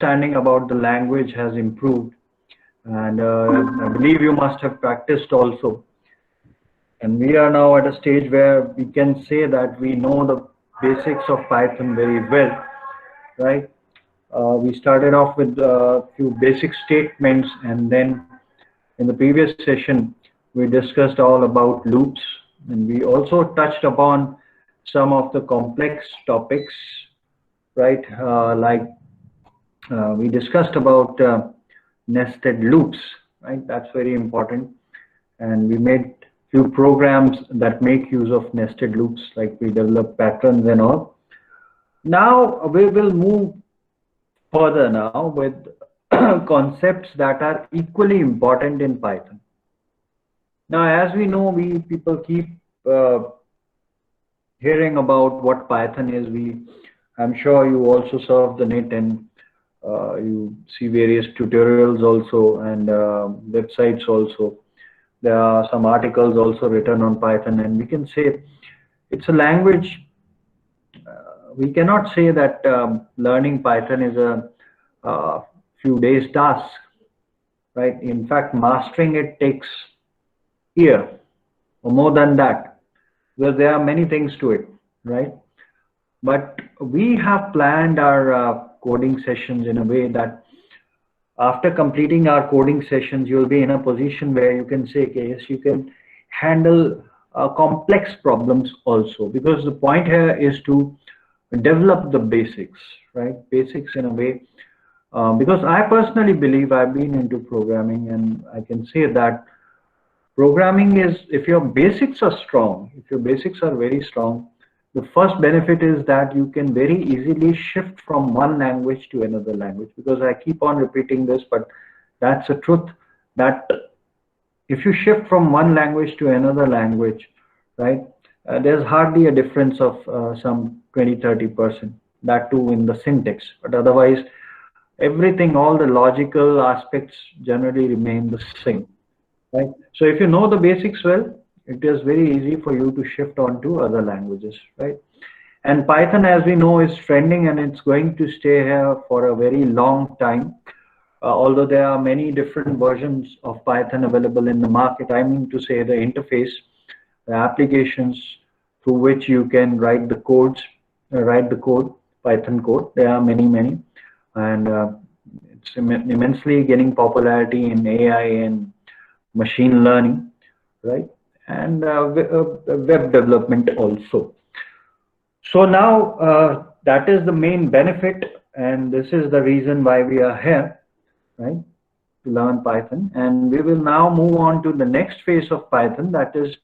understanding about the language has improved, and I believe you must have practiced also. And we are now at a stage where we can say that we know the basics of Python very well, right? We started off with a few basic statements, and then in the previous session, we discussed all about loops, and we also touched upon some of the complex topics, right? We discussed about nested loops, right? That's very important. And we made few programs that make use of nested loops, like we develop patterns and all. Now we will move further now with concepts that are equally important in Python. Now, as we know, we people keep hearing about what Python is. I'm sure you also surf the net and you see various tutorials also, and websites also. There are some articles also written on Python, and we can say it's a language. We cannot say that learning Python is a few days task, right? In fact, mastering it takes year or more than that, because there are many things to it, right? But we have planned our coding sessions in a way that after completing our coding sessions, you'll be in a position where you can say, okay, yes, you can handle complex problems also, because the point here is to develop the basics, right? Basics in a way, because I personally believe I've been into programming, and I can say that programming is, if your basics are strong, if your basics are very strong, the first benefit is that you can very easily shift from one language to another language, because I keep on repeating this, but that's the truth, that if you shift from one language to another language, right, there's hardly a difference of some 20–30%, that too in the syntax, but otherwise everything, all the logical aspects generally remain the same, right? So if you know the basics well, it is very easy for you to shift on to other languages, right? And Python, as we know, is trending, and it's going to stay here for a very long time. Although there are many different versions of Python available in the market, I mean to say the interface, the applications through which you can write the codes, Python code. There are many, and it's immensely gaining popularity in AI and machine learning, right? And web development also. So now that is the main benefit, and this is the reason why we are here, right? To learn Python. And we will now move on to the next phase of Python that is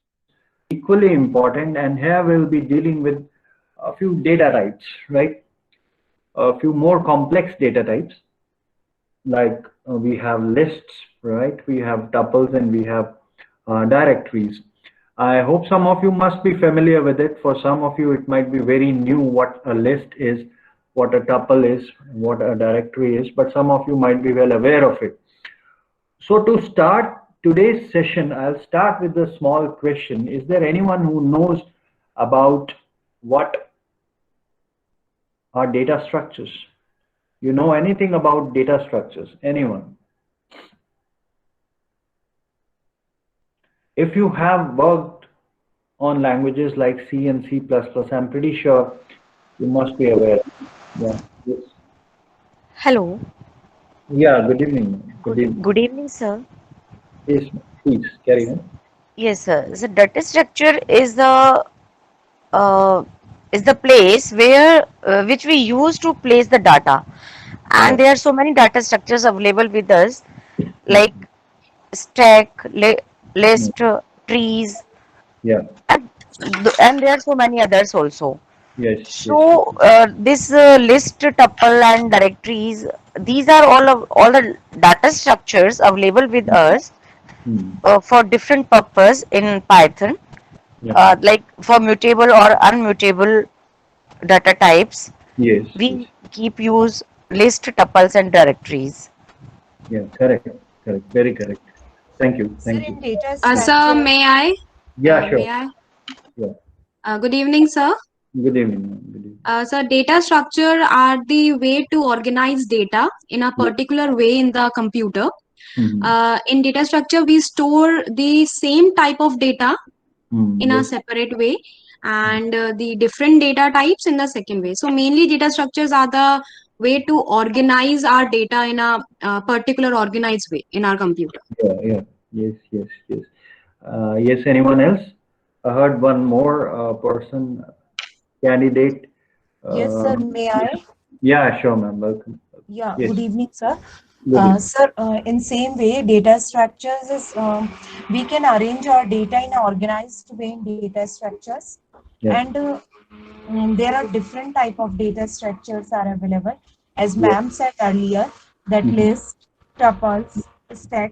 equally important, and here we'll be dealing with a few data types, right? A few more complex data types, like we have lists, right? We have tuples, and we have directories. I hope some of you must be familiar with it. For some of you, it might be very new what a list is, what a tuple is, what a directory is, but some of you might be well aware of it. So to start today's session, I'll start with a small question. Is there anyone who knows about what are data structures? You know anything about data structures? Anyone? If you have worked on languages like C and C++, I'm pretty sure you must be aware. Yeah. Yes. Hello. Yeah. Good evening. Good evening. Good evening, sir. Yes, please carry on. Yes, sir. The data structure uh, is the place where which we use to place the data, and Yeah. there are so many data structures available with us, Yeah. like stack, Yeah. list, trees, Yeah. and and there are so many others also. Yes. Yes. So this list, tuple, and directories, these are all the data structures available with us Hmm. for different purpose in Python, Yeah. like for mutable or unmutable data types. Yes. Yes. We keep use list, tuples, and directories. Yeah. Correct. Correct. Very correct. Thank you. Sir, Thank you. in data Sir, structure, may I? Yeah. May Sure. I? Yeah. Good evening, sir. Good evening, ma'am. Good evening. So data structure are the way to organize data in a Yeah. particular way in the computer. Mhm. In data structure, we store the same type of data in a Yes. separate way, and the different data types in the second way. So mainly data structures are the way to organize our data in a particular organized way in our computer. Yeah. Yeah. Yes. Yes. Yes. Yes. Anyone else? I heard one more person candidate. Yes, sir. May Yes. I? Yeah. Sure, ma'am. Welcome. Yeah. Yes. Good evening, sir. Good evening. Sir, in same way, data structures is we can arrange our data in an organized way in data structures, Yes. and there are different type of data structures are available. As Yes. ma'am said earlier, that Mhm. list, tuples, stack,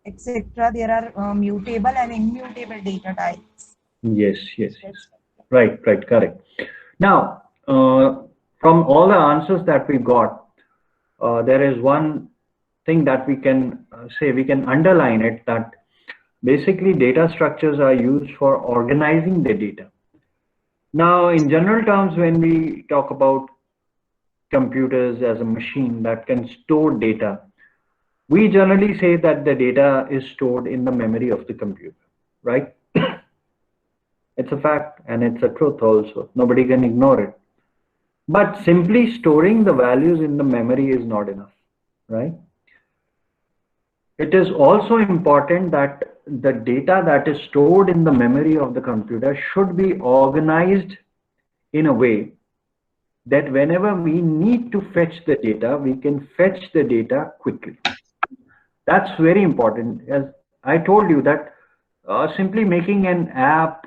etc. There are mutable and immutable data types. Yes. Yes. Yes. That's Right. Right. Correct. Now, from all the answers that we got, there is one thing that we can say, we can underline it, that basically data structures are used for organizing the data. Now, in general terms, when we talk about computers as a machine that can store data, we generally say that the data is stored in the memory of the computer, right? It's a fact and it's a truth also. Nobody can ignore it. But simply storing the values in the memory is not enough, right? It is also important that the data that is stored in the memory of the computer should be organized in a way that whenever we need to fetch the data, we can fetch the data quickly. That's very important. As I told you that simply making an app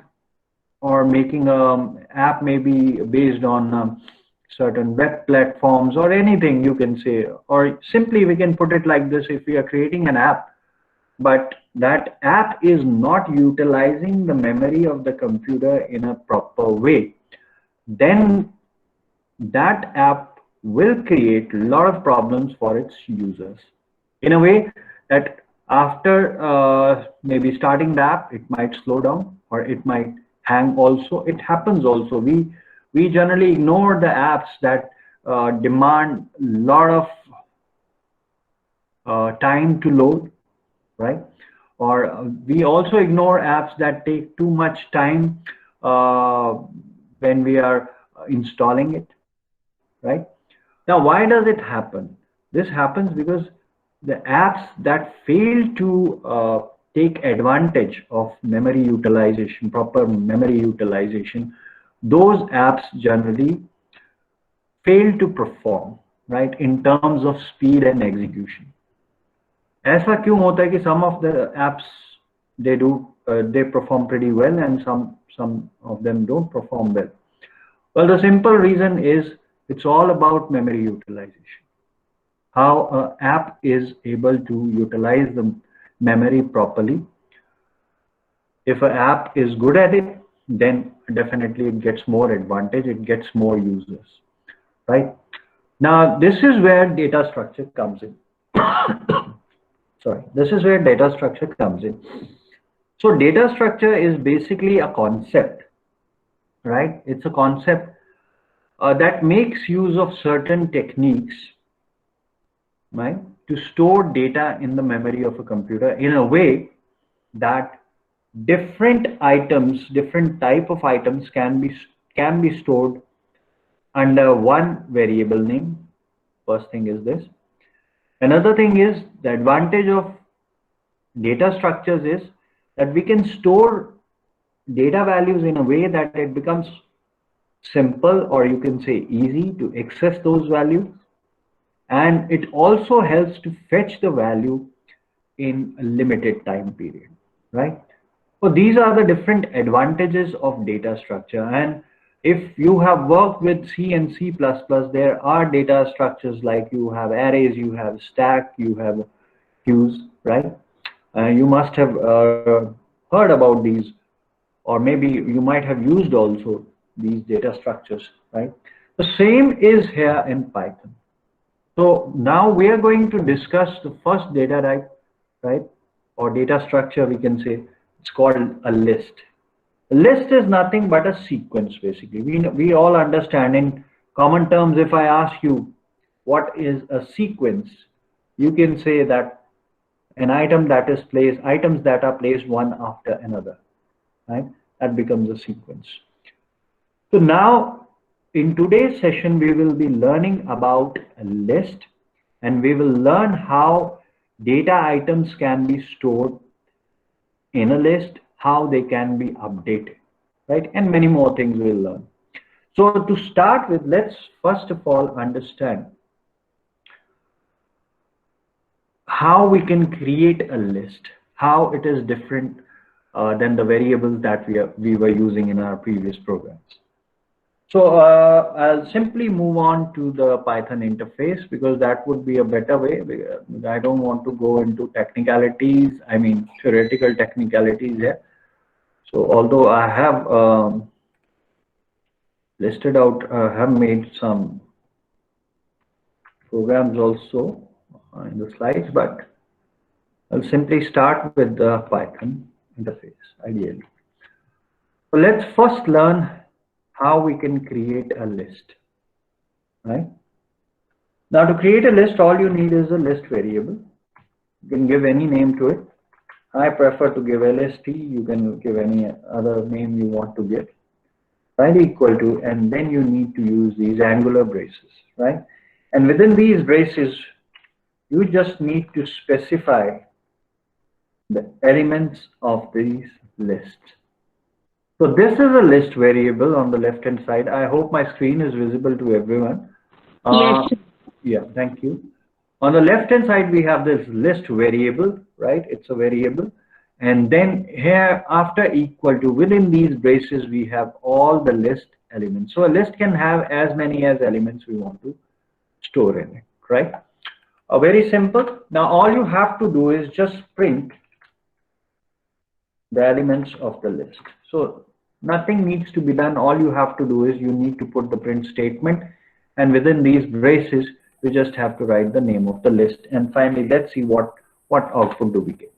or making an app maybe based on certain web platforms or anything you can say, or simply we can put it like this: if we are creating an app, but that app is not utilizing the memory of the computer in a proper way, then that app will create a lot of problems for its users, in a way that after maybe starting the app, it might slow down or it might hang also. It happens also. We generally ignore the apps that demand a lot of time to load, right? Or we also ignore apps that take too much time uh, when we are installing it, right? Now, why does it happen? This happens because the apps that fail to take advantage of memory utilization, proper memory utilization, those apps generally fail to perform, right, in terms of speed and execution. ऐसा क्यों होता है कि some of the apps they do they perform pretty well and some of them don't perform well? Well, the simple reason is it's all about memory utilization. How an app is able to utilize the memory properly. If an app is good at it, then definitely it gets more advantage, it gets more users, right? Now, this is where data structure comes in. Sorry, this is where data structure comes in. So data structure is basically a concept, right? It's a concept that makes use of certain techniques, right, to store data in the memory of a computer in a way that different items, different type of items can be stored under one variable name. First thing is this. Another thing is the advantage of data structures is that we can store data values in a way that it becomes simple, or you can say easy, to access those values, and it also helps to fetch the value in a limited time period, right? So these are the different advantages of data structure. And if you have worked with C and C++, there are data structures like you have arrays, you have stack, you have queues, right? You must have heard about these, or maybe you might have used also these data structures, right? The same is here in Python. So now we are going to discuss the first data type, right? Or data structure, we can say. It's called a list. A list is nothing but a sequence, basically. We all understand in common terms. If I ask you what is a sequence, you can say that an item that is placed, items that are placed one after another, right? That becomes a sequence. So now in today's session, we will be learning about a list, and we will learn how data items can be stored in a list, how they can be updated, right? And many more things we'll learn. So to start with, let's first of all understand how we can create a list, how it is different than the variables that we were using in our previous programs. So I'll simply move on to the Python interface, because that would be a better way. I don't want to go into technicalities, I mean theoretical technicalities here. So although I have listed out, have made some programs also in the slides, but I'll simply start with the Python interface ideally. So let's first learn how we can create a list, right? Now to create a list, all you need is a list variable. You can give any name to it. I prefer to give LST. You can give any other name you want to give, right? Equal to, and then you need to use these angular braces, right? And within these braces, you just need to specify the elements of these lists. So this is a list variable on the left hand side. I hope my screen is visible to everyone. Yes. Yeah, thank you. On the left hand side, we have this list variable, right? It's a variable. And then here after equal to, within these braces, we have all the list elements. So a list can have as many as elements we want to store in it, right? Very simple. Now all you have to do is just print the elements of the list. So nothing needs to be done. All you have to do is you need to put the print statement, and within these braces you just have to write the name of the list. And finally, let's see what output do we get.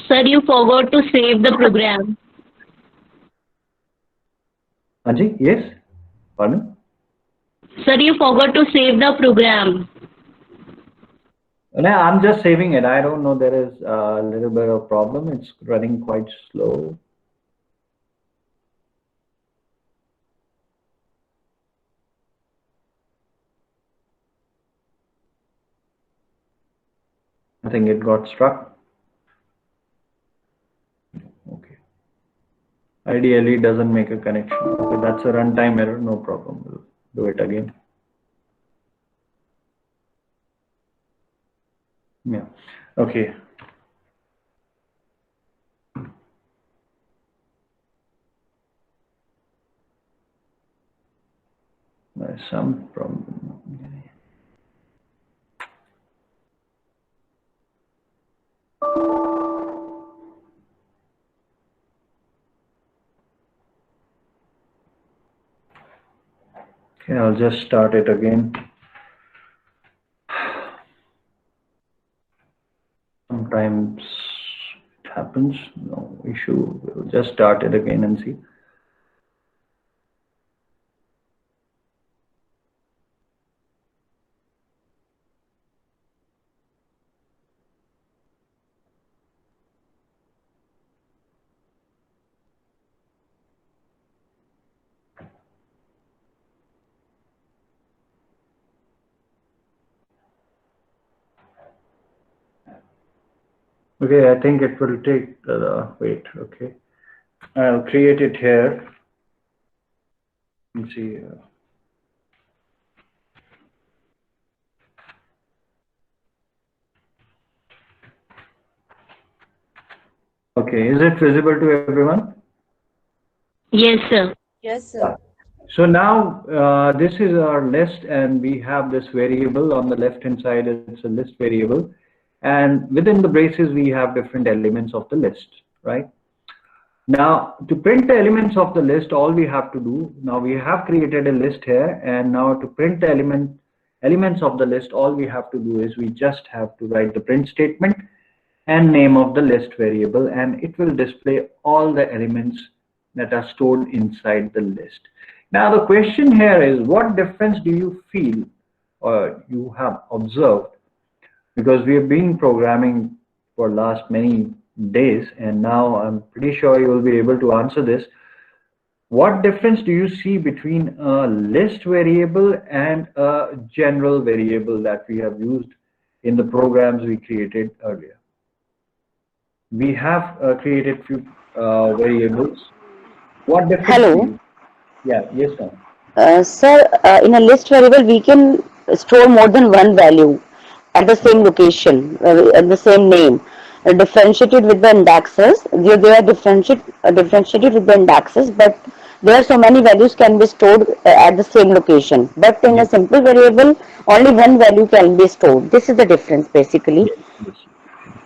Sir, you forgot to save the program. Anji, yes? Pardon? Sir, you forgot to save the program. No, I'm just saving it. I don't know, there is a little bit of problem. It's running quite slow. I think it got struck. Okay. Ideally, it doesn't make a connection. Okay, that's a runtime error. No problem. We'll do it again. Yeah. Okay. There's some problem. Okay, I'll just start it again. Sometimes it happens, no issue. We'll just start it again and see. Okay, I think it will take, wait, okay. I'll create it here. Let's see. Okay, is it visible to everyone? Yes, sir. Yes, sir. So now this is our list, and we have this variable on the left hand side. It's a list variable, and within the braces we have different elements of the list, right? Now to print the elements of the list, all we have to do, now we have created a list here, and now to print the elements of the list, all we have to do is we just have to write the print statement, and name of the list variable, and it will display all the elements that are stored inside the list. Now the question here is, what difference do you feel or you have observed? Because we have been programming for last many days, and now I'm pretty sure you will be able to answer this. What difference do you see between a list variable and a general variable that we have used in the programs we created earlier? We have created few variables. What difference Hello. do you? Yeah, yes, ma'am. Sir, in a list variable, we can store more than one value at the same location, at the same name, differentiated with the indexes. They are differentiated with the indexes, but there are so many values can be stored at the same location. But in a Yes. simple variable, only one value can be stored. This is the difference, basically. Yes, yes.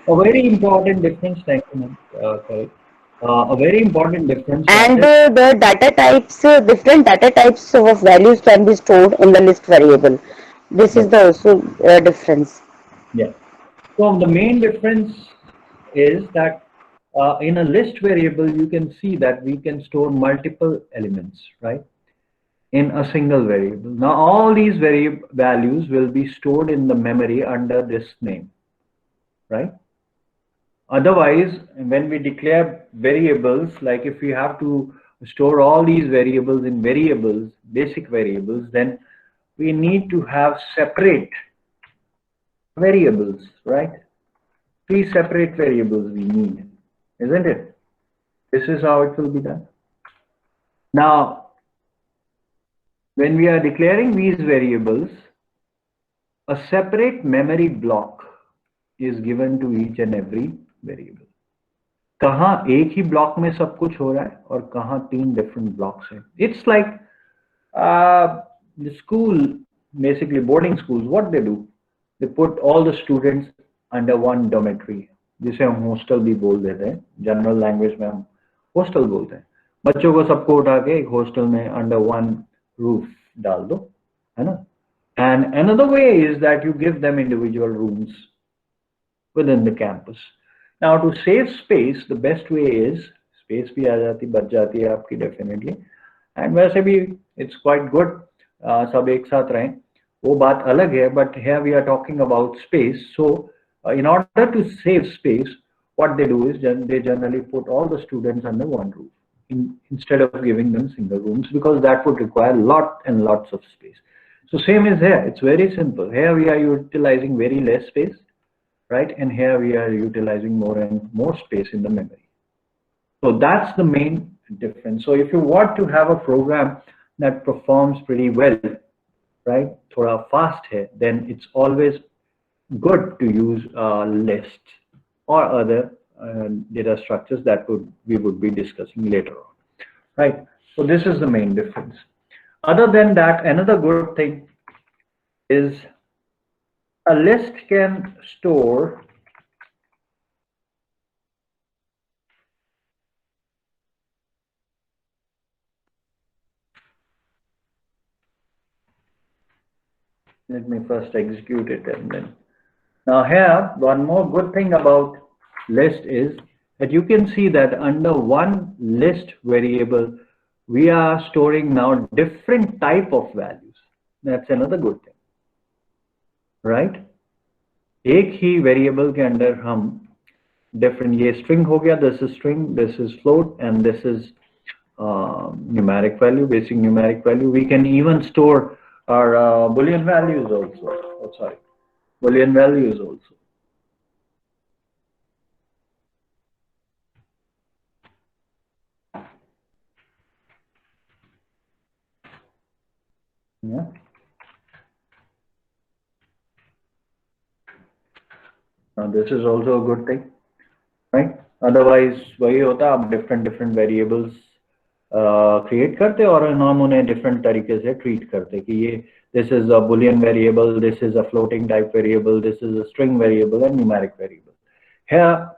A very important difference, thank you, ma'am. Correct. A very important difference that And is, the data types, different data types of values can be stored in the list variable. This is right. the also difference. Yeah. So the main difference is that in a list variable, you can see that we can store multiple elements, right, in a single variable. Now, all these values will be stored in the memory under this name, right? Otherwise, when we declare variables, like if we have to store all these variables in variables, basic variables, then we need to have separate variables, right? 3 separate variables we need, isn't it? This is how it will be done. Now, when we are declaring these variables, a separate memory block is given to each and every variable. कहाँ एक ही block में सब कुछ हो रहा है और कहाँ 3 different blocks हैं. It's like the school, basically boarding schools, what they do, they put all the students under one dormitory, जिसे हम हॉस्टल भी बोल देते हैं, जनरल लैंग्वेज में हम हॉस्टल बोलते हैं. बच्चों को सबको उठा के एक हॉस्टल में अंडर वन रूफ डाल दो, है ना. And another way is that you give them individual rooms within the campus. Now, to save space, the best way is, space भी आ जाती, बच जाती है आपकी definitely, and वैसे भी it's quite good, सब एक साथ रहें, वो बात अलग है, but here we are talking about space. So in order to save space, what they do is they generally put all the students under one roof instead of giving them single rooms, because that would require lot and lots of space. So same is here, it's very simple. Here we are utilizing very less space, right? And here we are utilizing more and more space in the memory. So that's the main difference. So if you want to have a program that performs pretty well, right, thoda fast hai, then it's always good to use lists or other data structures that we would be discussing later on, right? So this is the main difference. Other than that, another good thing is a list can store let me first execute it, and then now here one more good thing about list is that you can see that under one list variable we are storing now different type of values. That's another good thing, right? एक ही variable के अंदर हम different, ये string हो गया, this is string, this is float, and this is numeric value, basic numeric value. We can even store our Boolean values also. Oh, sorry, Boolean values also. Yeah. Now this is also a good thing, right? Otherwise वही होता, आप different variables create करते और हम उन्हें different तरीके से treat करते कि ये this is a Boolean variable, this is a floating type variable, this is a string variable and numeric variable. Here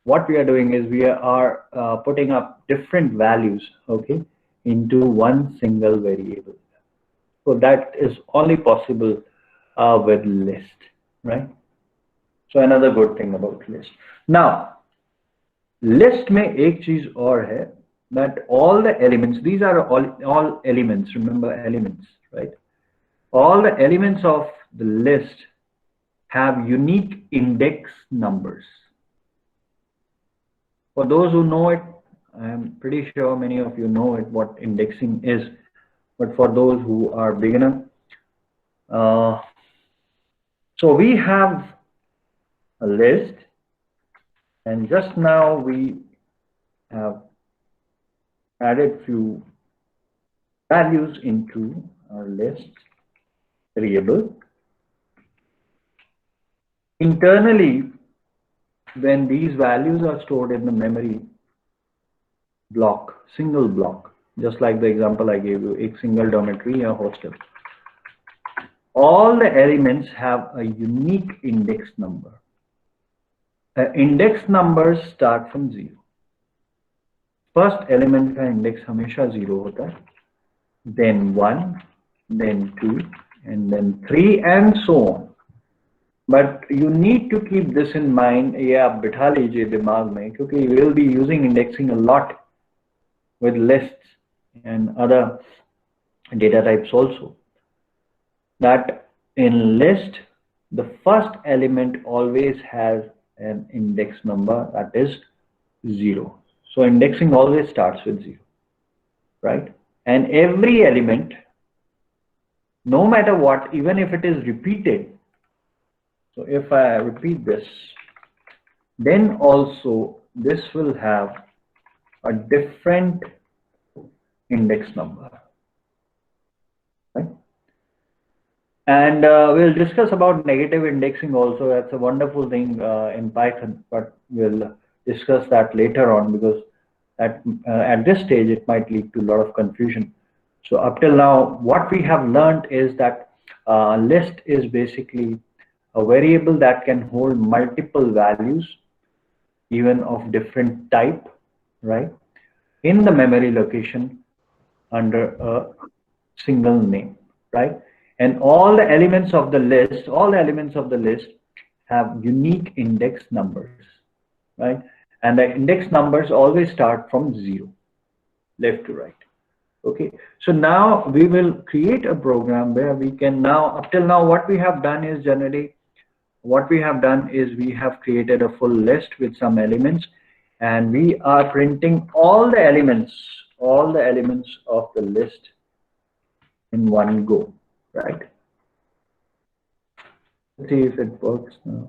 what we are doing is we are putting up different values, okay, into one single variable. So that is only possible with list, right? So another good thing about list. Now, list में एक चीज और है that all the elements, these are all elements, remember elements, right? All the elements of the list have unique index numbers. For those who know it, I am pretty sure many of you know it, what indexing is, but for those who are beginner, so we have a list, and just now we have added few values into our list variable. Internally, when these values are stored in the memory block, single block, just like the example I gave you, a single dormitory or hostel, all the elements have a unique index number. Index numbers start from 0. First element का index हमेशा 0 होता है, then 1, then 2, and then 3, and so on. But you need to keep this in mind. ये आप बिठा लीजिए दिमाग में, क्योंकि you will be using indexing a lot with lists and other data types also. That in list, the first element always has an index number, that is 0. So indexing always starts with 0, right? And every element, no matter what, even if it is repeated, so if I repeat this, then also this will have a different index number, right? And we'll discuss about negative indexing also. That's a wonderful thing in Python, but we'll discuss that later on, because at this stage it might lead to a lot of confusion. So up till now, what we have learned is that list is basically a variable that can hold multiple values, even of different type, right, in the memory location under a single name, right? And all the elements of the list, have unique index numbers, right? And the index numbers always start from 0, left to right. Okay, so now we will create a program where we can now, up till now, what we have done is we have created a full list with some elements, and we are printing all the elements of the list in one go, right? Let's see if it works now.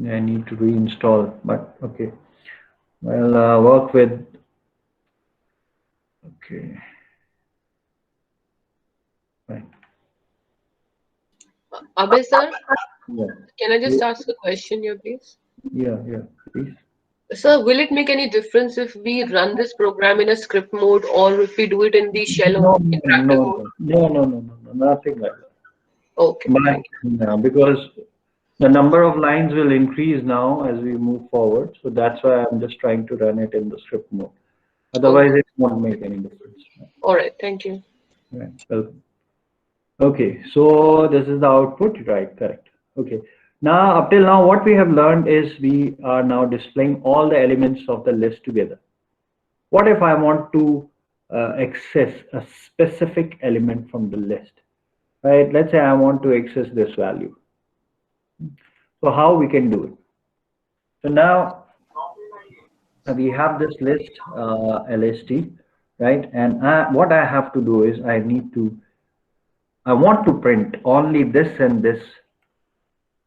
I need to reinstall, but okay. Well, work with, okay. Right. Abhay sir, Yeah. can I just ask a question here, please? Yeah, please. Sir, will it make any difference if we run this program in a script mode or if we do it in the shell or interactive mode? No, nothing like that. Okay. No, because the number of lines will increase now as we move forward. So that's why I'm just trying to run it in the script mode. Otherwise, it won't make any difference. All right. Thank you. Right. Welcome. Okay, so this is the output, right? Correct. Okay. Now, up till now, what we have learned is we are now displaying all the elements of the list together. What if I want to access a specific element from the list, right? Let's say I want to access this value. So how we can do it? So now we have this list, LST, right? And what I have to do is I want to print only this and this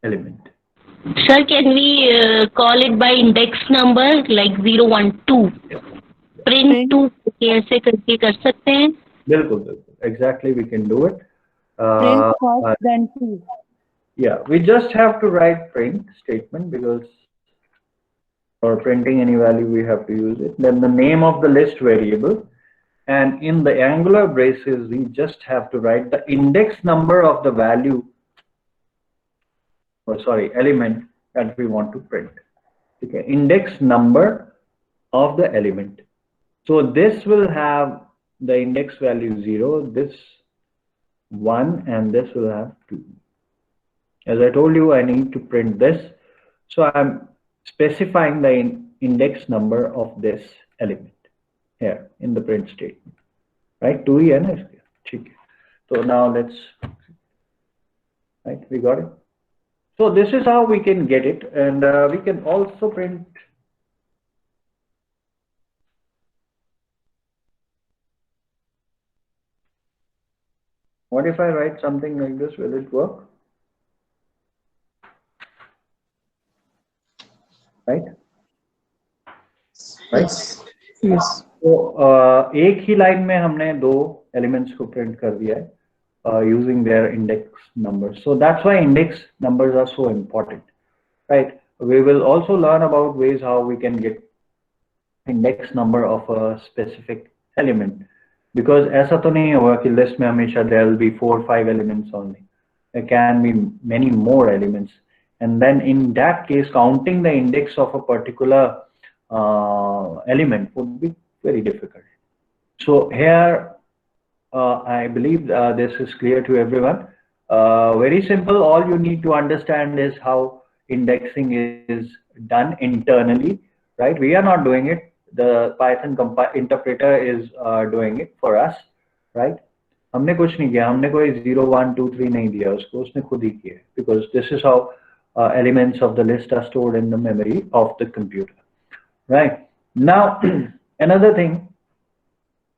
element. Sir, can we call it by index number like 0, 1, 2? Print 2 ऐसे करके कर सकते हैं? बिल्कुल, exactly, we can do it. Print first, then 2. Yeah, we just have to write print statement, because for printing any value we have to use it. Then the name of the list variable, and in the angular braces we just have to write the index number of the value, or sorry, element that we want to print. Okay, index number of the element. So this will have the index value 0, this 1 and this will have 2. As I told you, I need to print this. So I'm specifying the index number of this element here in the print statement. Right? 2 ही है ना इसके. ठीक है. So now let's, right, we got it. So this is how we can get it, and we can also print what if I write something like this, will it work? Right? Right? Yes. तो एक ही line में हमने दो elements को print कर दिया है using their index numbers. So that's why index numbers are so important, right? We will also learn about ways how we can get index number of a specific element, because ऐसा तो नहीं होगा कि list में हमेशा there will be 4 or 5 elements only. There can be many more elements, and then in that case counting the index of a particular element would be very difficult. So here I believe this is clear to everyone. Very simple. All you need to understand is how indexing is done internally, right? We are not doing it. The Python interpreter is doing it for us, right? हमने कुछ नहीं किया, हमने कोई 0, 1, 2, 3 नहीं दिया उसको, उसने खुद ही किया, because this is how elements of the list are stored in the memory of the computer, right? Now, another thing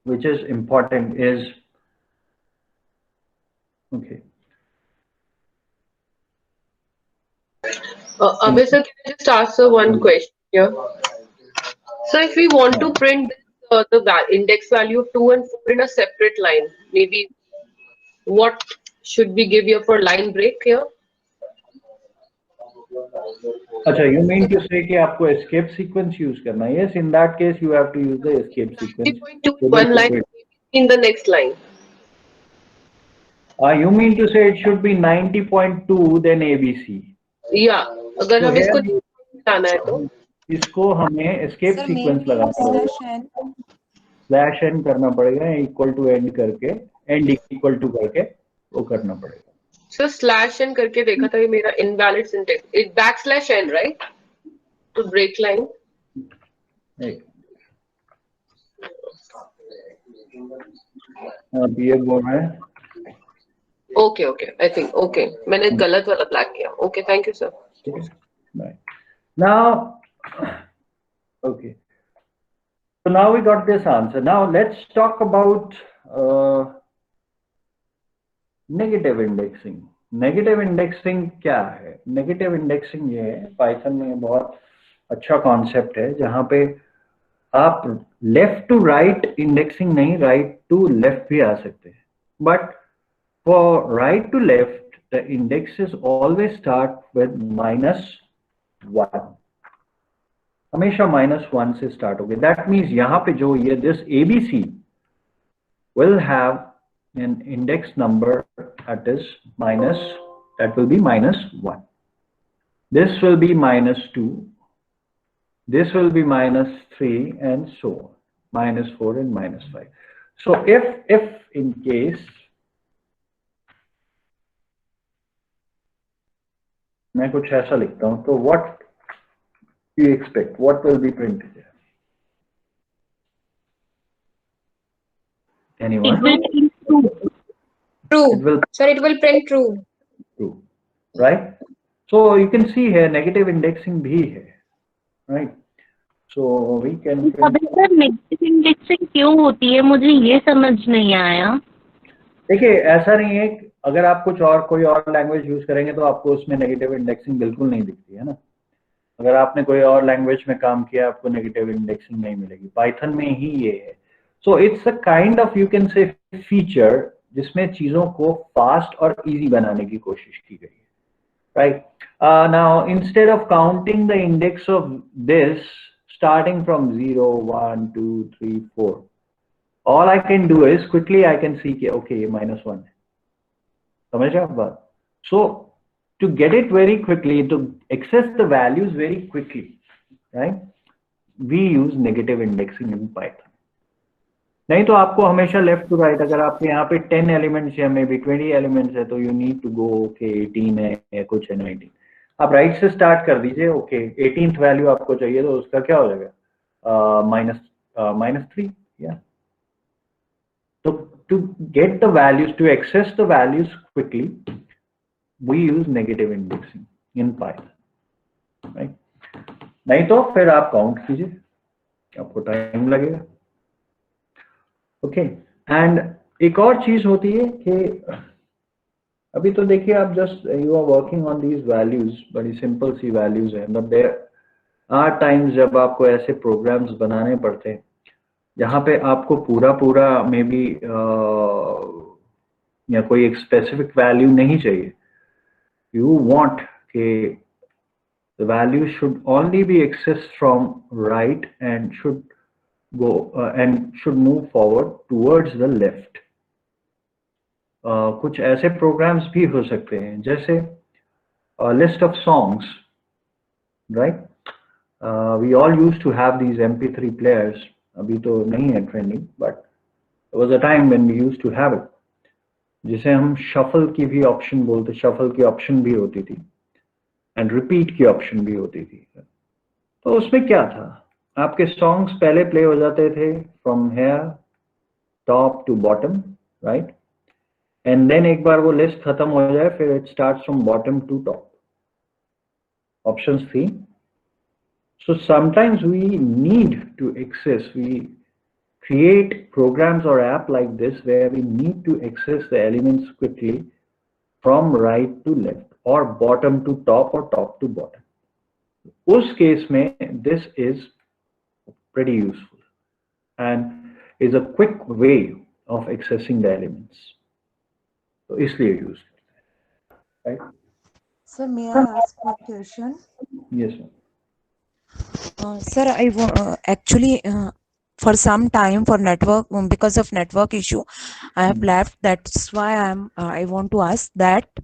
which is important is, okay. Abhay sir, can I just ask one question here? So if we want to print the index value of 2 and 4 in a separate line, maybe what should we give here for line break here? अच्छा, you mean to say कि आपको escape sequence use करना है? Yes, in that case you have to use the escape sequence. 90.2 one line in the next line. You mean to say it should be 90.2 then ABC? Yeah, अगर हम इसको जाना है तो इसको हमें escape sequence लगाना पड़ेगा. Slash n करना पड़ेगा, equal to end करके, end equal to करके वो करना पड़ेगा. So slash n करके देखा था, ये मेरा invalid syntax. It backslash n, right? To break line. Right. ये बोल रहे हैं. Okay, okay. I think okay. मैंने गलत वाला black किया. Okay, thank you, sir. Right. Now, okay. So now we got this answer. Now let's talk about negative indexing. Negative indexing क्या है? Negative indexing ये है, Python में बहुत अच्छा concept है, जहाँ पे आप left to right indexing नहीं, right to left भी आ सकते हैं. But for right to left, the indexes always start with -1. हमेशा -1 से start होगे. That means यहाँ पे जो ये this ABC will have an index number that is that will be -1. This will be -2. This will be -3 and so on, -4 and -5. So if in case मैं कुछ ऐसा लिखता हूं, तो what you expect, what will be printed here? Anyone? It will print true. True. It will Sir, it will print true. true, right? So you can see here negative indexing भी है, right? So we can अभी sir negative indexing क्यों होती है, मुझे ये समझ नहीं आया. देखिए, ऐसा नहीं है, अगर आप कुछ और कोई और लैंग्वेज यूज करेंगे तो आपको उसमें नेगेटिव इंडेक्सिंग बिल्कुल नहीं दिखती है ना. अगर आपने कोई और लैंग्वेज में काम किया आपको नेगेटिव इंडेक्सिंग नहीं मिलेगी. पाइथन में ही ये है. So it's a kind of, you can say, feature जिसमें चीजों को फास्ट और इजी बनाने की कोशिश की गई है, right? Now instead of counting the index of this starting from 0, 1, 2, 3, 4, all I can do is quickly I can see कि okay ये -1 है. समझ रहे आप बात? So to get it very quickly, to access the values very quickly, right, we use negative indexing in Python. नहीं तो आपको हमेशा लेफ्ट टू राइट, अगर आपके यहाँ पे 10 एलिमेंट्स या मे बी 20 एलिमेंट्स है तो you need to go okay 18 है या कुछ है 19, आप राइट से स्टार्ट कर दीजिए। ओके 18th वैल्यू आपको चाहिए तो उसका क्या हो जाएगा, -3 या। तो to get the values, to access the values quickly we use negative indexing in Python, right. नहीं तो फिर आप काउंट कीजिए, आपको टाइम लगेगा। ओके एंड एक और चीज होती है कि अभी तो देखिए आप just you are working on these values, बड़ी सिंपल सी वैल्यूज है, बट देयर आर टाइम्स जब आपको ऐसे प्रोग्राम्स बनाने पड़ते हैं जहाँ पे आपको पूरा पूरा मे बी या कोई एक स्पेसिफिक वैल्यू नहीं चाहिए, यू वांट कि the value should only be accessed from right and should go and should move forward towards the left. कुछ ऐसे programs भी हो सकते हैं जैसे list of songs, right? We all used to have these MP3 players. अभी तो नहीं है trending, but there was a time when we used to have it, जिसे हम shuffle की भी option बोलते, shuffle की option भी होती थी एंड रिपीट की ऑप्शन भी होती थी। तो उसमें क्या था, आपके सॉन्ग्स पहले प्ले हो जाते थे from here top to bottom, right, and then एक बार वो लिस्ट खत्म हो जाए फिर it starts from bottom to top, options थी। So sometimes we need to access, we create programs or app like this where we need to access the elements quickly from right to left or bottom to top or top to bottom. उस case में this is pretty useful and is a quick way of accessing the elements. तो इसलिए use करते हैं, right? Sir, may I ask one question? Yes, ma'am. Sir, actually for some time for network, because of network issue, I have left. That's why I want to ask that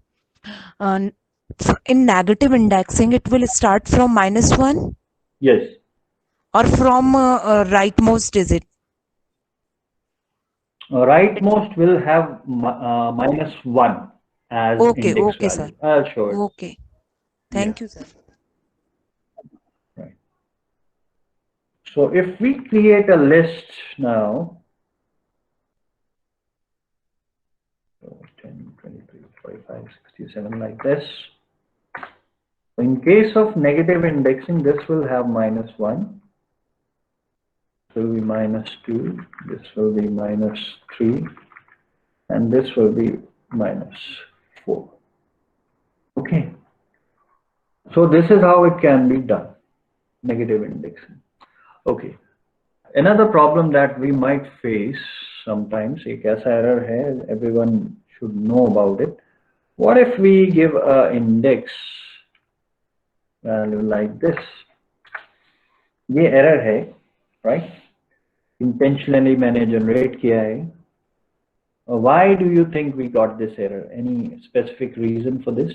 in negative indexing, it will start from -1 Yes. or from rightmost digit. Rightmost will have -1 as Okay, index okay, value. sir. I'll show it. Okay. Thank you, sir. Right. So if we create a list now, 10, 23, 45, 67 like this. In case of negative indexing, this will have -1, this will be -2, this will be -3, and this will be -4. Okay. So this is how it can be done, negative indexing. Okay. Another problem that we might face sometimes, एक ऐसा error है, everyone should know about it. What if we give a index value like this? ये error है, right? Intentionally मैंने generate किया है. Why do you think we got this error? Any specific reason for this?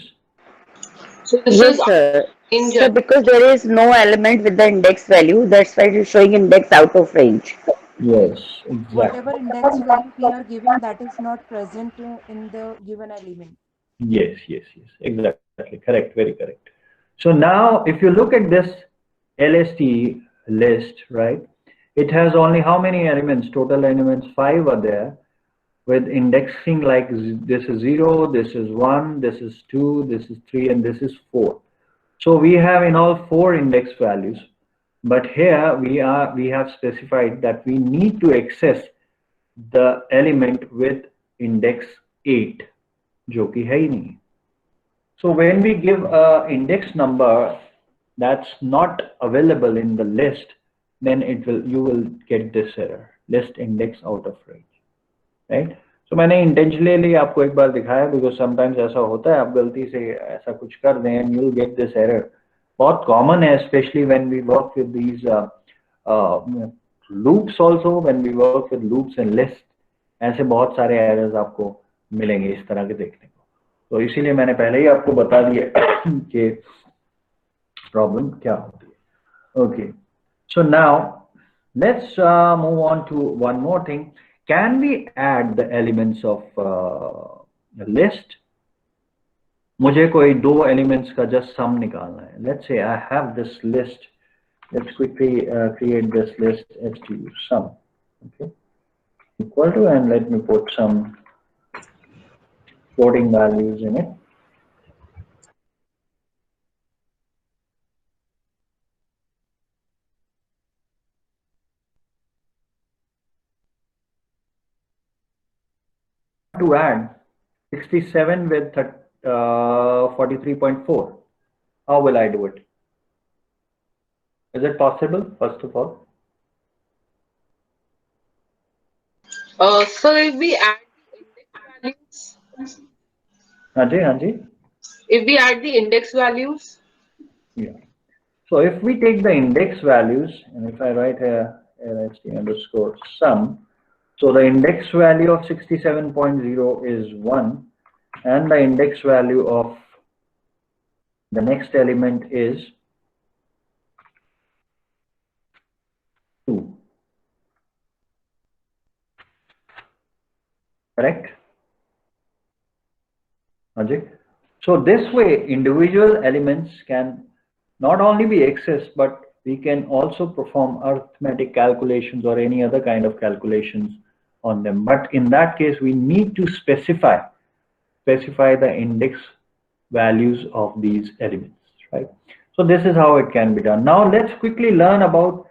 So this Yes, is sir. in So because there is no element with the index value, that's why it is showing index out of range. Yes, exactly. Whatever index value we are giving, that is not present in the given element. Yes, exactly. Correct, very correct. So now if you look at this LST list, right, it has only how many elements? Total elements 5 are there, with indexing like this is 0, this is 1, this is 2, this is 3, and this is 4. So we have in all 4 index values, but here we have specified that we need to access the element with index 8, जो कि है ही नहीं. So when we give a index number that's not available in the list, then you will get this error, list index out of range. Right? So मैंने intentionally आपको एक बार दिखाया because sometimes ऐसा होता है, आप गलती से ऐसा कुछ कर दें and you'll get this error. बहुत common है, especially when we work with these loops also, when we work with loops and lists, ऐसे बहुत सारे errors आपको मिलेंगे इस तरह के देखने को. तो इसीलिए मैंने पहले ही आपको बता दिया कि प्रॉब्लम क्या होती है. Okay, so now Let's move on to one more thing. Can we add the elements of a list? मुझे कोई दो elements का just sum निकालना है. Let's say I have this list. Let's quickly create this list stu sum. Okay, equal to, and let me put some floating values in it. To add 67 with 43.4. How will I do it? Is it possible, first of all? So if we add the index values, Hanji? if we add the index values, Yeah. So if we take the index values, and if I write here LST underscore sum, so the index value of 67.0 is 1, and the index value of the next element is 2. Correct? Ajay? So this way, individual elements can not only be accessed, but we can also perform arithmetic calculations or any other kind of calculations on them. But in that case, we need to specify the index values of these elements, right? So this is how it can be done. Now let's quickly learn about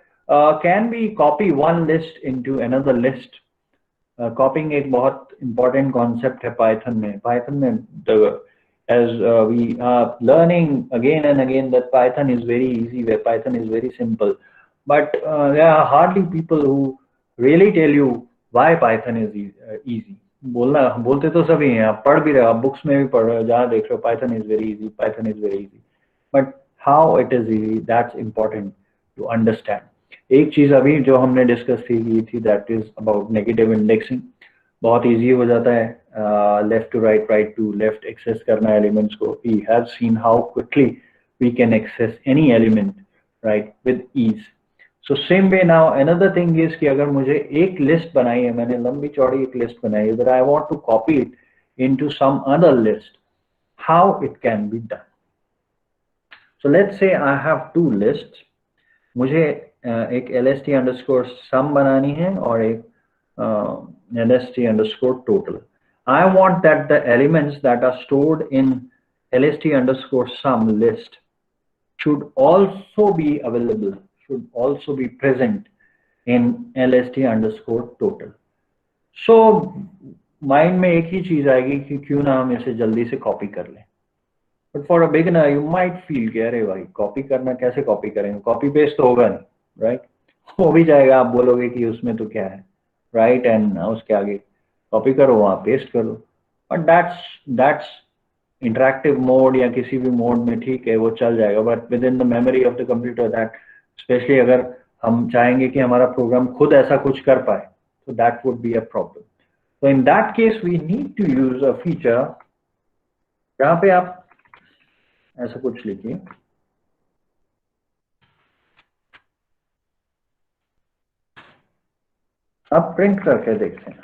can we copy one list into another list? Copying एक बहुत important concept है Python में. As we are learning again and again that Python is very easy, where Python is very simple, but there are hardly people who really tell you why Python is easy. बोलते तो सभी हैं, आप पढ़ भी रहे हो, आप books में भी पढ़ रहे हो, जहाँ देख रहे हो Python is very easy, Python is very easy. But how it is easy, that's important to understand. एक चीज अभी जो हमने डिस्कस की थी, that is about negative indexing. बहुत easy हो जाता है left to right, right to left access करना elements को. We have seen how quickly we can access any element, right, with ease. So same way now another thing is कि अगर मुझे एक list बनाई है, मैंने लंबी चौड़ी एक list बनाई है, but I want to copy it into some other list, how it can be done? So let's say I have two lists. मुझे एक LST underscore sum बनानी है और एक LST underscore total. I want that the elements that are stored in LST underscore sum list should also be available, should also be present in LST underscore total. So mind में एक ही चीज आएगी कि क्यों ना हम इसे जल्दी से कॉपी कर लें. But for a beginner, you might feel कि अरे भाई कॉपी करना कैसे कॉपी करेंगे, कॉपी पेस्ट तो होगा नहीं, राइट? हो भी जाएगा, आप बोलोगे कि उसमें तो क्या है, राइट, एंड उसके आगे कॉपी करो, वहाँ पेस्ट करो. बट दैट्स इंटरैक्टिव मोड या किसी भी मोड में ठीक है, वो चल जाएगा. But with in the memory of the computer, that specially अगर हम चाहेंगे कि हमारा प्रोग्राम खुद ऐसा कुछ कर पाए, तो that would be a problem. तो in that case we need to use a feature जहाँ पे आप ऐसा कुछ लिखिए. आप प्रिंट करके देखते हैं.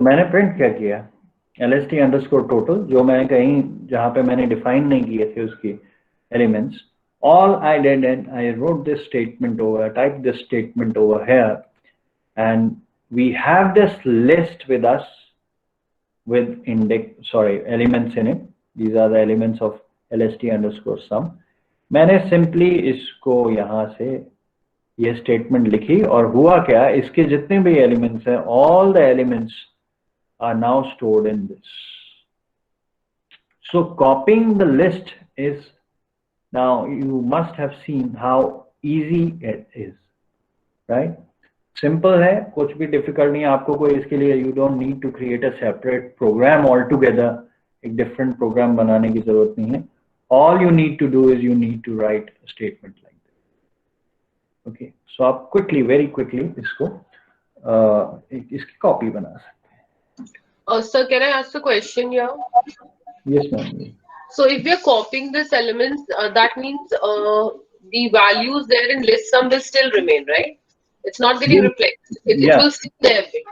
मैंने प्रिंट क्या किया, LST underscore total, जो मैंने कहीं जहां पे मैंने डिफाइन नहीं किए थे उसकी elements. All I did and I wrote this statement over, typed this statement over here, and we have this list with us with elements in it. These are the elements of LST underscore sum. मैंने simply इसको यहाँ से ये statement लिखी, और हुआ क्या, इसके जितने भी elements हैं, all the elements are now stored in this. So copying the list is, now you must have seen how easy it is, right? Simple है, कुछ भी difficult नहीं है आपको कोई इसके लिए. You don't need to create a separate program altogether. एक different program बनाने की जरूरत नहीं है. All you need to do is you need to write a statement like this. Okay, so आप very quickly इसको इसकी copy बना सकते हैं. Sir, can I ask a question here? Yes, ma'am. So if we are copying this elements, that means the values there in list sum will still remain, right? It's not getting Yes. replaced. It Yeah. will still there be.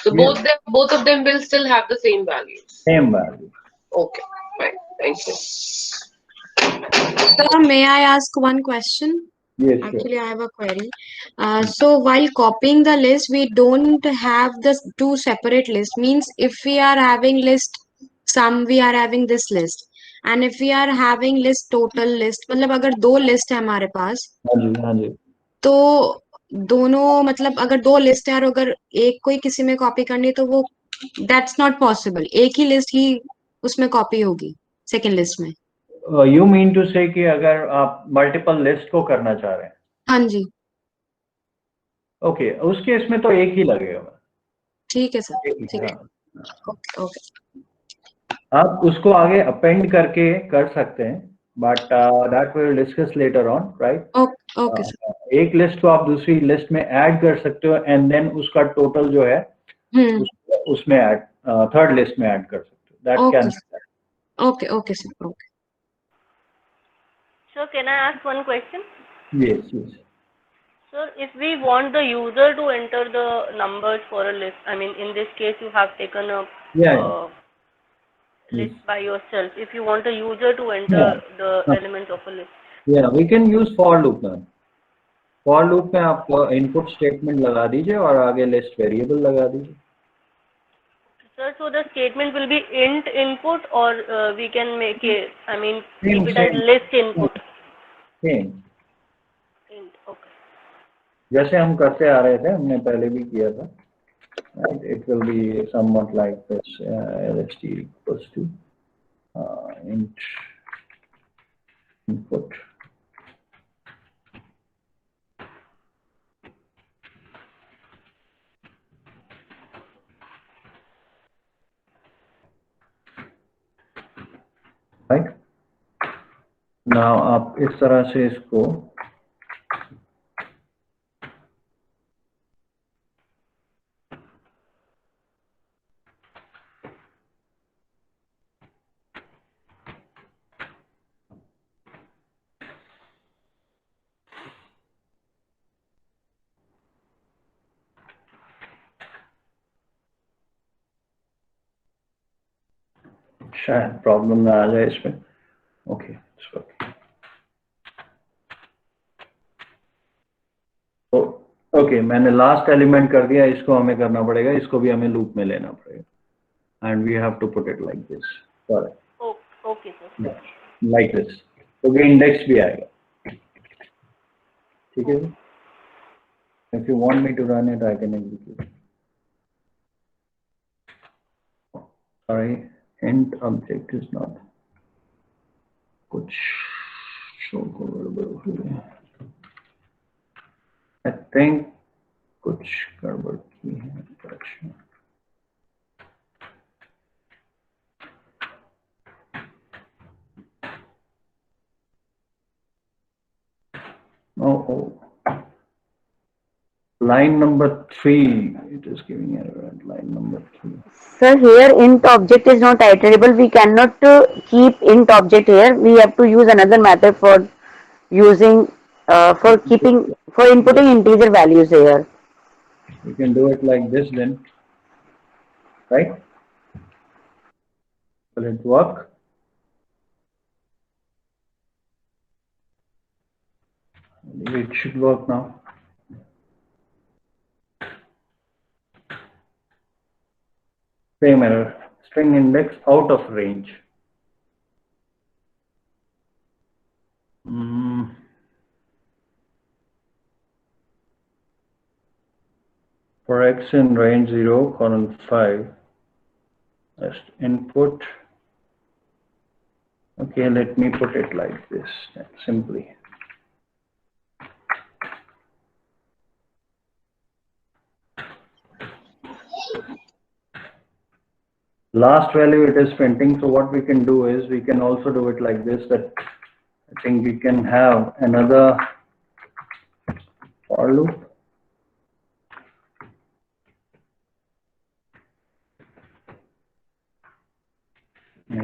So Yes. both of them will still have the same values. Same value. Okay, fine. Thank you. Sir, may I ask one question? Yes, sure. Actually, I have a query. So while copying the list, we don't have the two separate lists. Means if we are having list sum, we are having this list. And if we are having list total list, मतलब अगर दो list है हमारे पास, हाँ जी, हाँ जी. तो दोनों मतलब अगर दो लिस्ट है और अगर एक कोई किसी में कॉपी करनी है तो वो दैट्स नॉट पॉसिबल. एक ही लिस्ट ही उसमें कॉपी होगी सेकंड लिस्ट में. You mean to say कि अगर आप multiple list को करना चाह रहे हैं, हाँ जी, ओके, उस केस में तो एक ही लगेगा. ठीक है सर, एक ही, ठीक है. हाँ. ओके ओके आप उसको आगे अपेंड करके कर सकते हैं, but that will discuss later on, right? Okay sir. एक लिस्ट को आप दूसरी लिस्ट में ऐड कर सकते हो एंड देन उसका टोटल जो है उसमें ऐड, थर्ड लिस्ट में ऐड कर सकते हो. That can. Okay sir. Okay. Sir, can I ask one question? Yes, yes. Sir, if we want the user to enter the numbers for a list, I mean, in this case, you have taken a Yeah. list by yourself. If you want a user to enter the elements of a list. Yeah, we can use for loop में. For loop में आप input statement लगा दीजिए और आगे list variable लगा दीजिए. Sir, so the statement will be int input or we can make it, I mean, Same, keep it as same. list input. Same. Int, okay. जैसे हम करते आ रहे थे, हमने पहले भी किया था. Right? It will be somewhat like this, lst equals to int input. Right? Now आप इस तरह से इसको शायद प्रॉब्लम ना आ जाए इसमें. ओके, ओके, मैंने लास्ट एलिमेंट कर दिया. इसको हमें करना पड़ेगा, इसको भी हमें लूप में लेना पड़ेगा and we have to put it like this. Okay, sir. Like this. तो ये इंडेक्स भी आएगा. ठीक है. If you want me to run it I can execute. Sorry, int object is not कुछ शो को गड़बड़ हो गई. I think कुछ गड़बड़ की है. अच्छा, oh, line number 3, it is giving error at line number 3. Sir, here int object is not iterable. We cannot keep int object here. We have to use another method for using for inputting integer values here. You can do it like this then, right? Will it work? It should work now. Same error. String index out of range. For x in range 0, column 5, just input. Okay, let me put it like this, simply. Last value it is printing, so what we can do is we can also do it like this, that I think we can have another for loop.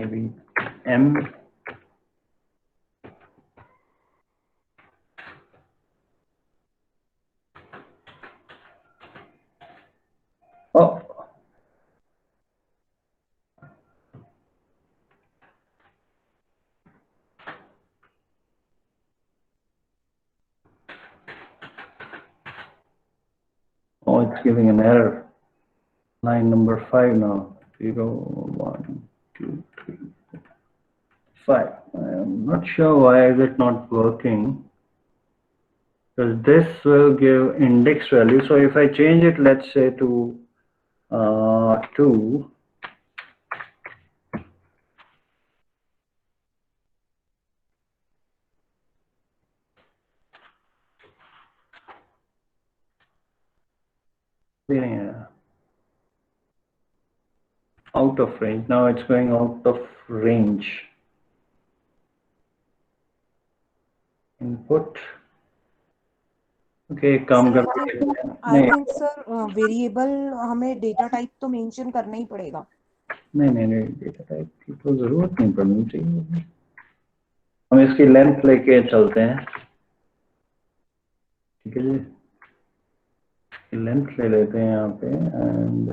maybe M. Oh. Oh, it's giving an error. Line number 5 now. 0, 1, 2, 3, 5. I am not sure why is it not working. Because this will give index value. So if I change it, let's say to 2. Yeah. Out of range. Now it's going out of range. Input. Okay, काम करके I think sir variable हमें data type तो mention करना ही पड़ेगा. नहीं data type की तो जरूरत नहीं पड़नी चाहिए. हम इसकी लेंथ लेके चलते हैं. ठीक है जी, लेंथ ले लेते हैं यहाँ पे एंड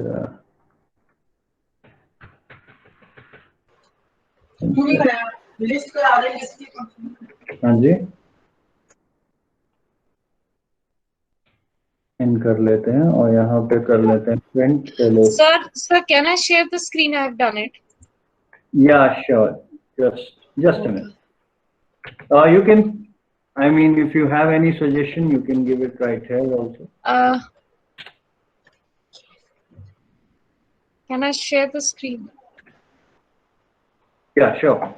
हाँ जी इन कर लेते हैं और यहाँ पे कर लेते हैं प्रिंट. चलो Sir, can I share the screen? I have done it. Yeah, sure. Just a minute. You can, I mean, if you have any suggestion, you can give it right here also. Can I share the screen? Yeah, sure.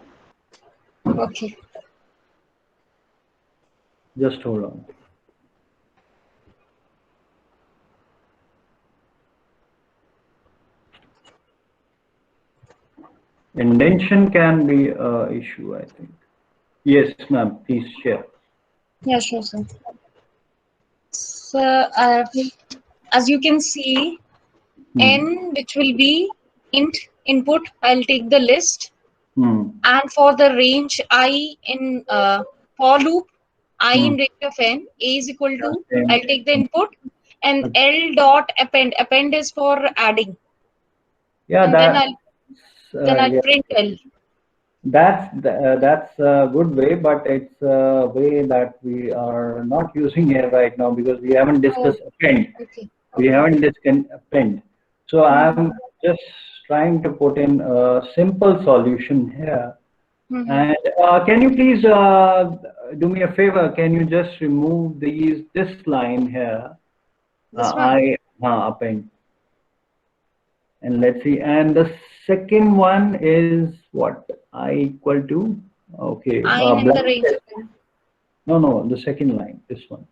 Okay. Just hold on. Indentation can be an issue, I think. Yes, ma'am, please share. Yeah, sure, sir. So, as you can see, N, which will be int input, I'll take the list. And for the range I in for loop, I in range of N, A is equal to, I'll take the input. And L dot append. Append is for adding. Yeah, and then I'll yeah. print L. That's a good way, but it's a way that we are not using here right now because we haven't discussed append. Okay. We haven't discussed append. So I'm just trying to put in a simple solution here. And can you please do me a favor? Can you just remove this line here? This one? Append. And let's see. And the second one is what? I equal to, okay. I in the range. No, the second line, this one.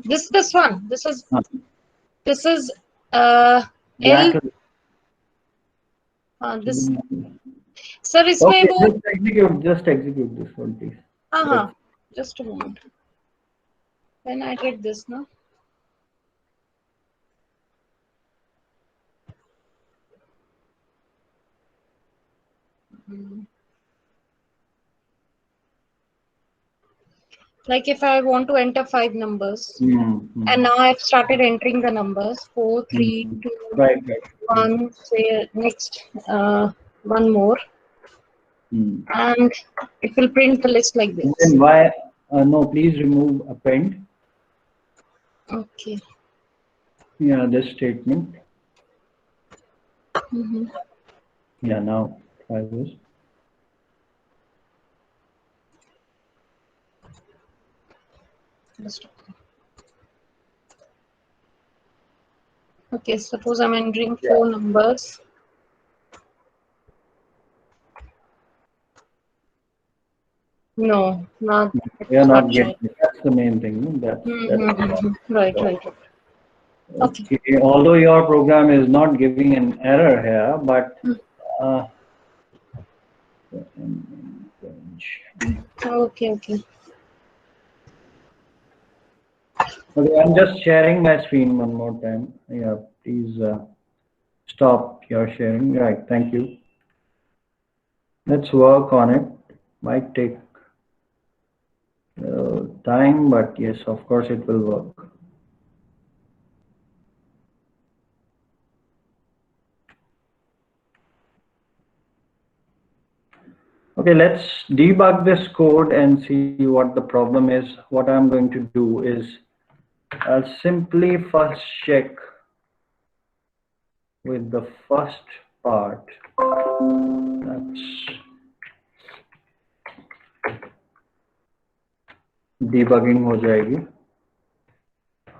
This one. This is L. This. Sir, इसमें वो. Just execute this one, please. Just a moment. When I get this now. Like if I want to enter 5 numbers, and now I've started entering the numbers 4, 3, 2, 1. Say next one more, and it will print the list like this. And why? No, please remove append. Okay. Yeah, this statement. Yeah, now try this. Okay, suppose I'm entering 4 numbers. No, not. You're not getting it. That's the main thing. Right. Okay. Although your program is not giving an error here, but Okay. Okay, I'm just sharing my screen one more time. Yeah, please stop your sharing. Right, thank you. Let's work on it. Might take time, but yes, of course it will work. Okay, let's debug this code and see what the problem is. What I'm going to do is I'll simply first check with the first part. That's debugging हो जाएगी.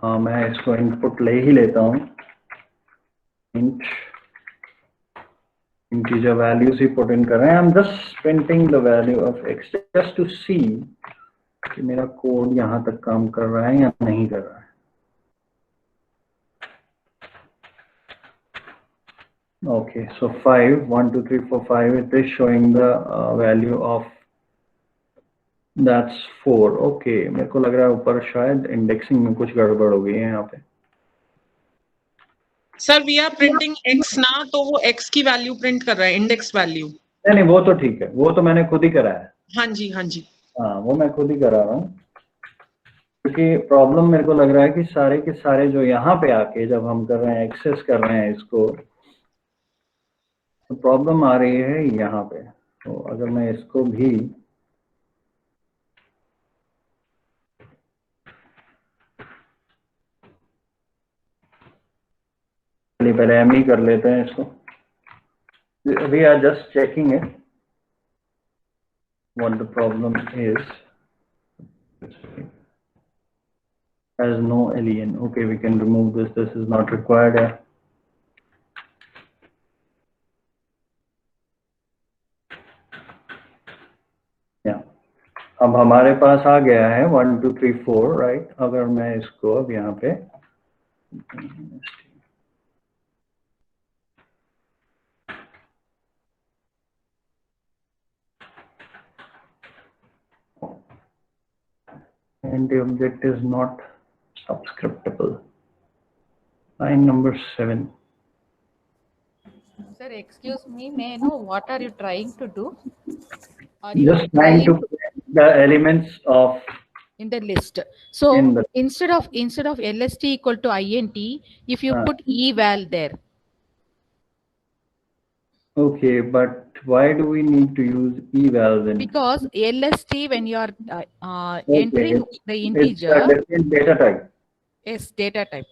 हाँ, मैं इसको input ले ही लेता हूँ. Int integer values he put in कर रहे हैं. I'm just printing the value of x just to see कि मेरा कोड यहाँ तक काम कर रहा है या नहीं कर रहा है. Okay, so 5, 1, 2, 3, 4, 5, it is showing the value of that's 4. Okay, मेरे को लग रहा है ऊपर शायद इंडेक्सिंग में कुछ गड़बड़ हो गई है यहाँ पे. Sir we are printing x ना, तो वो x की वैल्यू प्रिंट कर रहा है, इंडेक्स वैल्यू. नहीं, वो तो ठीक है, वो तो मैंने खुद ही करा है. हाँ जी, हाँ जी. हाँ, वो मैं खुद ही करा रहा हूँ, क्योंकि प्रॉब्लम मेरे को लग रहा है कि सारे के सारे जो यहाँ पे आके जब हम कर रहे हैं एक्सेस कर रहे हैं इसको, तो प्रॉब्लम आ रही है यहाँ पे. तो अगर मैं इसको भी पहले हम ही कर लेते हैं इसको. We are just checking it, what the problem is. Has no alien. Okay, we can remove this. This is not required. Yeah. अब हमारे पास आ गया है 1, 2, 3, 4, राइट. अगर मैं इसको अब यहाँ पे and the object is not subscriptable. Line number 7. Sir, excuse me, may I know what are you trying to do? Are Just trying to put the elements of in the list. So instead of LST equal to INT, if you put eval there. Okay, but why do we need to use eval then? Because LST, when you are entering the integer, it's a different data type. Yes, data type.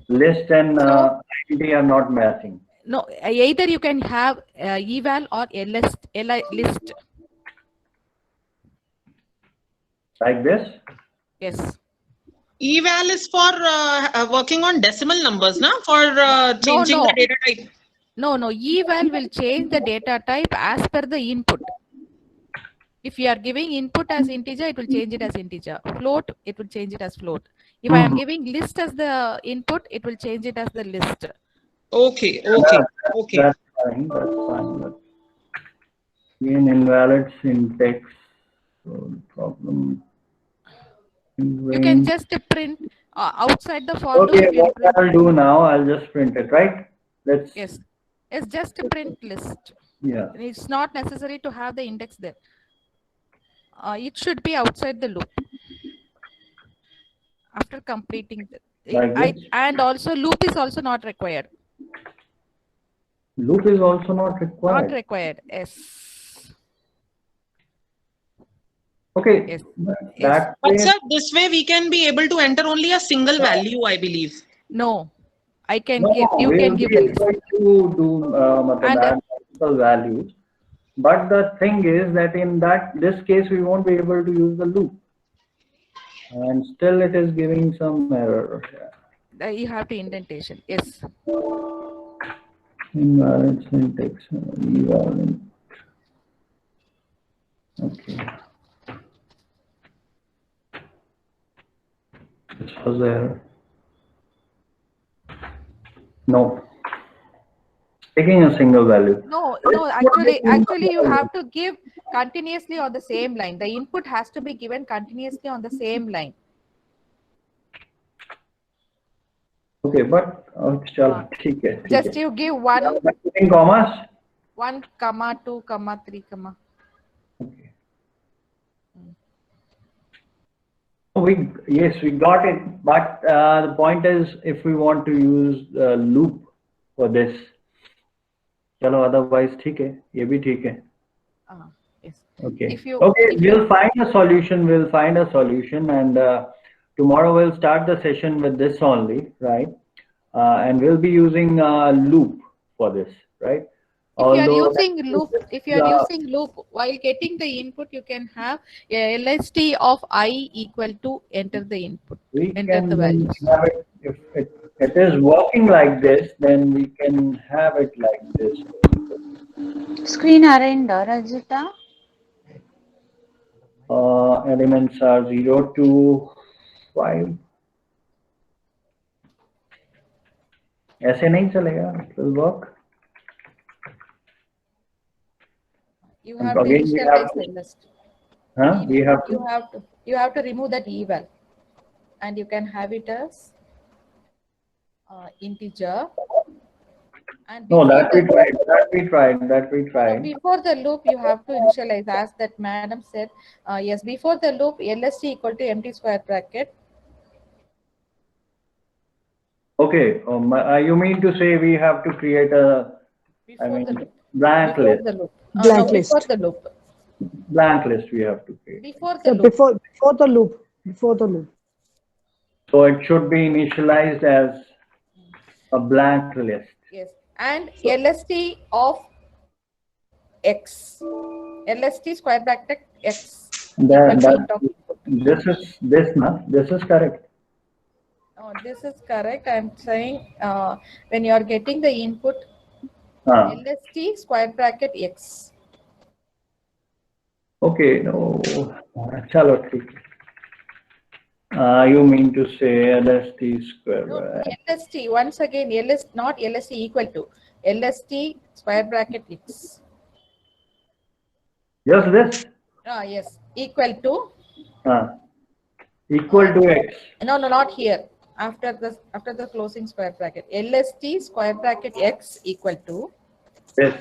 List and INT are not matching. No, either you can have eval or list. Like this? Yes. Eval is for working on decimal numbers, na? For changing the data type. No, eval will change the data type as per the input. If you are giving input as integer, it will change it as integer. Float, it will change it as float. If I am giving list as the input, it will change it as the list. Okay. That's fine. But again, invalid syntax. So problem. You can just print outside the for loop. Okay, what I'll do now, I'll just print it, right? Let's. Yes. It's just a print list. Yeah. It's not necessary to have the index there. It should be outside the loop. After completing and also loop is also not required. Loop is also not required. Not required. Yes. Okay. Yes. But sir, this way we can be able to enter only a single value, I believe. No. I can give, you can give the list. To do multiple values, but the thing is that in this case we won't be able to use the loop, and still it is giving some error. You have to indentation. Yes. Invalid syntax. Invalid. Okay. This was error. No. Taking a single value. No, actually you have to give continuously on the same line. The input has to be given continuously on the same line. Okay, but Just you give one. In commas? 1, 2, 3, Okay. Yes, we got it. But the point is, if we want to use loop for this, चलो otherwise ठीक है, ये भी ठीक है. yes. Okay. If you, Okay, if we'll you, find a solution. We'll find a solution, and tomorrow we'll start the session with this only, right? And we'll be using loop for this, right? if you are Although using loop, while getting the input, you can have a LST of I equal to enter the input, we enter can the values. have it, if it is working like this, then we can have it like this. Screen arranged, Rajita. Elements are 0 to 5. ऐसे नहीं चलेगा. It will work. You have to Again, we have initialize to, the list. we have to. You have to remove that eval, and you can have it as integer. And No, before that we tried. That we no, tried. before the loop, you have to initialize, as that madam said. Yes, before the loop, LST equal to empty square bracket. Okay. You mean to say we have to create a, Before the loop. blank Before list. the loop. Blank No, list. before the loop. Blank list we have to create. Before the So loop. before the loop. Before the loop. So it should be initialized as a blank list. Yes, and LST of x. LST square bracket x. That, equal to this is correct. Oh, this is correct. I'm saying when you are getting the input, LST square bracket x. Okay, no. Chalo, theek. You mean to say LST square bracket? LST, once again, not LST equal to, LST square bracket x. Just this? Yes, equal to. Equal to x. No, not here. After the closing square bracket. LST square bracket x equal to. Yes.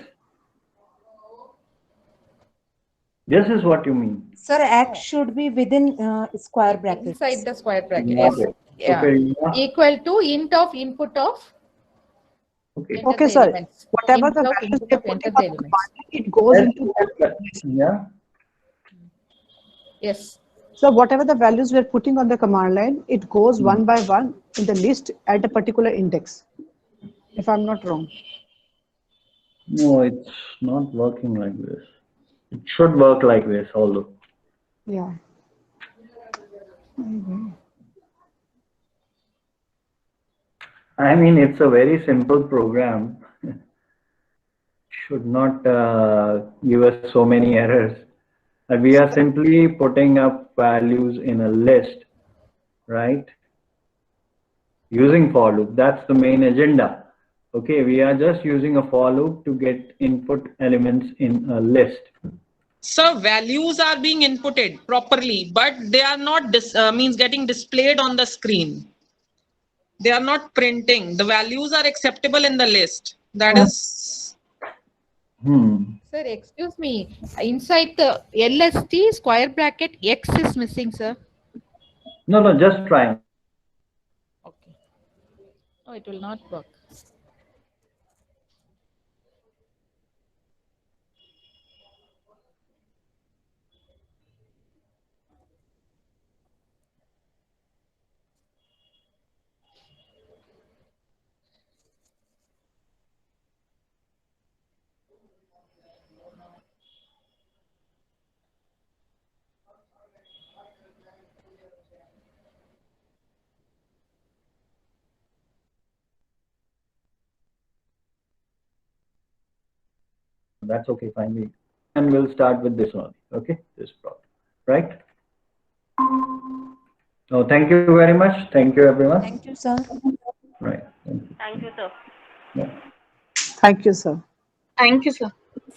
This is what you mean. Sir, x should be within square brackets. Inside the square bracket. Yes. Yeah. Okay. Equal to int of input of. Okay. Okay, sir. Whatever the values we are putting on the command, it goes into that list. Yeah. Yes. So whatever the values we are putting on the command line, it goes one by one in the list at a particular index. If I'm not wrong. No, it's not working like this. It should work like this, although. Yeah. I mean, it's a very simple program. Should not give us so many errors. We are simply putting up values in a list, right? Using for loop. That's the main agenda. Okay, we are just using a for loop to get input elements in a list. So values are being inputted properly, but they are not getting displayed on the screen. They are not printing. The values are acceptable in the list. That is. Sir, excuse me. Inside the LST square bracket x is missing, sir. No, just try. Okay. Oh, it will not work. That's okay, fine. And we'll start with this one. Okay, this problem, right? Oh, thank you very much. Thank you, everyone. Thank you, sir. Right. Thank you, sir. Yeah. Thank you, sir. Thank you, sir.